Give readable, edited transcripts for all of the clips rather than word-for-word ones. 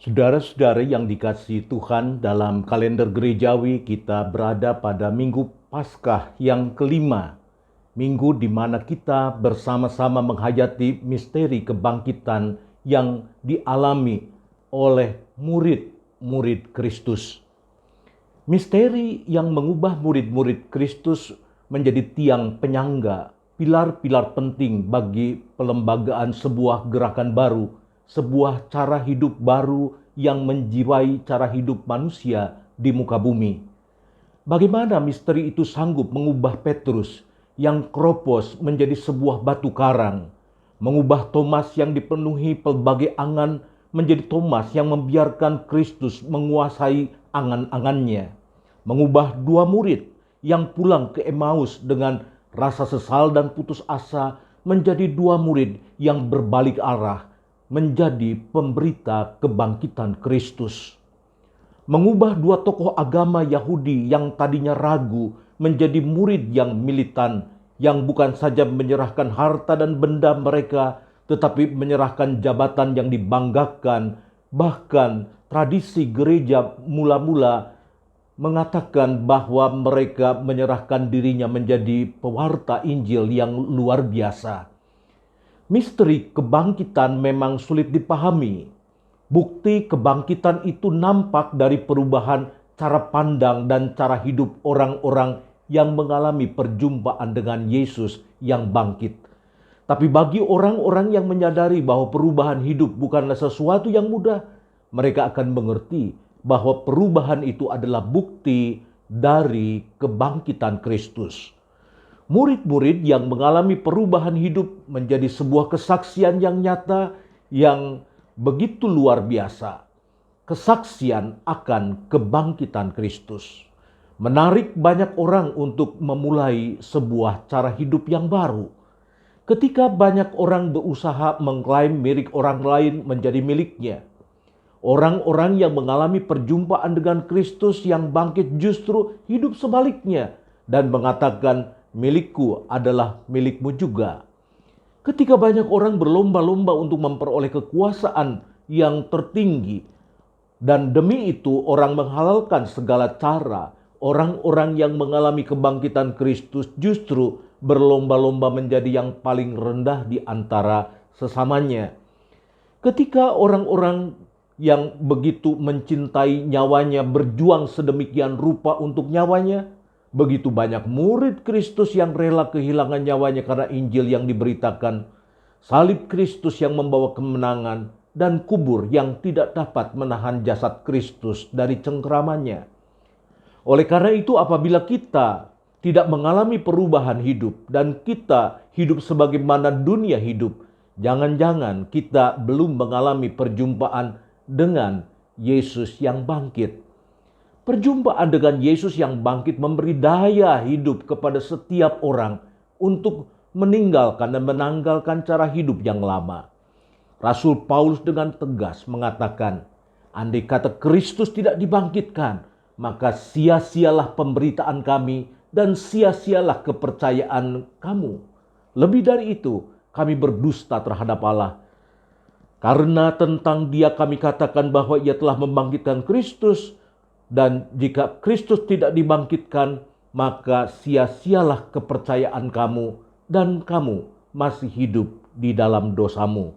Saudara-saudara yang dikasihi Tuhan, dalam kalender gerejawi kita berada pada Minggu Paskah yang kelima. Minggu di mana kita bersama-sama menghayati misteri kebangkitan yang dialami oleh murid-murid Kristus. Misteri yang mengubah murid-murid Kristus menjadi tiang penyangga, pilar-pilar penting bagi pelembagaan sebuah gerakan baru, sebuah cara hidup baru yang menjiwai cara hidup manusia di muka bumi. Bagaimana misteri itu sanggup mengubah Petrus yang keropos menjadi sebuah batu karang, mengubah Thomas yang dipenuhi pelbagai angan menjadi Thomas yang membiarkan Kristus menguasai angan-angannya, mengubah dua murid yang pulang ke Emmaus dengan rasa sesal dan putus asa menjadi dua murid yang berbalik arah, menjadi pemberita kebangkitan Kristus. Mengubah dua tokoh agama Yahudi yang tadinya ragu menjadi murid yang militan, yang bukan saja menyerahkan harta dan benda mereka, tetapi menyerahkan jabatan yang dibanggakan. Bahkan tradisi gereja mula-mula mengatakan bahwa mereka menyerahkan dirinya menjadi pewarta Injil yang luar biasa. Misteri kebangkitan memang sulit dipahami. Bukti kebangkitan itu nampak dari perubahan cara pandang dan cara hidup orang-orang yang mengalami perjumpaan dengan Yesus yang bangkit. Tapi bagi orang-orang yang menyadari bahwa perubahan hidup bukanlah sesuatu yang mudah, mereka akan mengerti bahwa perubahan itu adalah bukti dari kebangkitan Kristus. Murid-murid yang mengalami perubahan hidup menjadi sebuah kesaksian yang nyata, yang begitu luar biasa. Kesaksian akan kebangkitan Kristus menarik banyak orang untuk memulai sebuah cara hidup yang baru. Ketika banyak orang berusaha mengklaim milik orang lain menjadi miliknya, orang-orang yang mengalami perjumpaan dengan Kristus yang bangkit justru hidup sebaliknya dan mengatakan, milikku adalah milikmu juga. Ketika banyak orang berlomba-lomba untuk memperoleh kekuasaan yang tertinggi, dan demi itu orang menghalalkan segala cara, orang-orang yang mengalami kebangkitan Kristus justru berlomba-lomba menjadi yang paling rendah di antara sesamanya. Ketika orang-orang yang begitu mencintai nyawanya berjuang sedemikian rupa untuk nyawanya, begitu banyak murid Kristus yang rela kehilangan nyawanya karena Injil yang diberitakan, salib Kristus yang membawa kemenangan, dan kubur yang tidak dapat menahan jasad Kristus dari cengkeramannya. Oleh karena itu, apabila kita tidak mengalami perubahan hidup dan kita hidup sebagaimana dunia hidup, jangan-jangan kita belum mengalami perjumpaan dengan Yesus yang bangkit. Perjumpaan dengan Yesus yang bangkit memberi daya hidup kepada setiap orang untuk meninggalkan dan menanggalkan cara hidup yang lama. Rasul Paulus dengan tegas mengatakan, andai kata Kristus tidak dibangkitkan, maka sia-sialah pemberitaan kami dan sia-sialah kepercayaan kamu. Lebih dari itu, kami berdusta terhadap Allah. Karena tentang Dia kami katakan bahwa Ia telah membangkitkan Kristus, dan jika Kristus tidak dibangkitkan, maka sia-sialah kepercayaan kamu dan kamu masih hidup di dalam dosamu.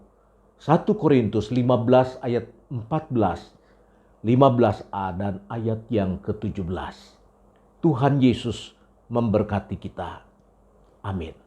1 Korintus 15 ayat 14, 15a dan ayat yang ke-17. Tuhan Yesus memberkati kita. Amin.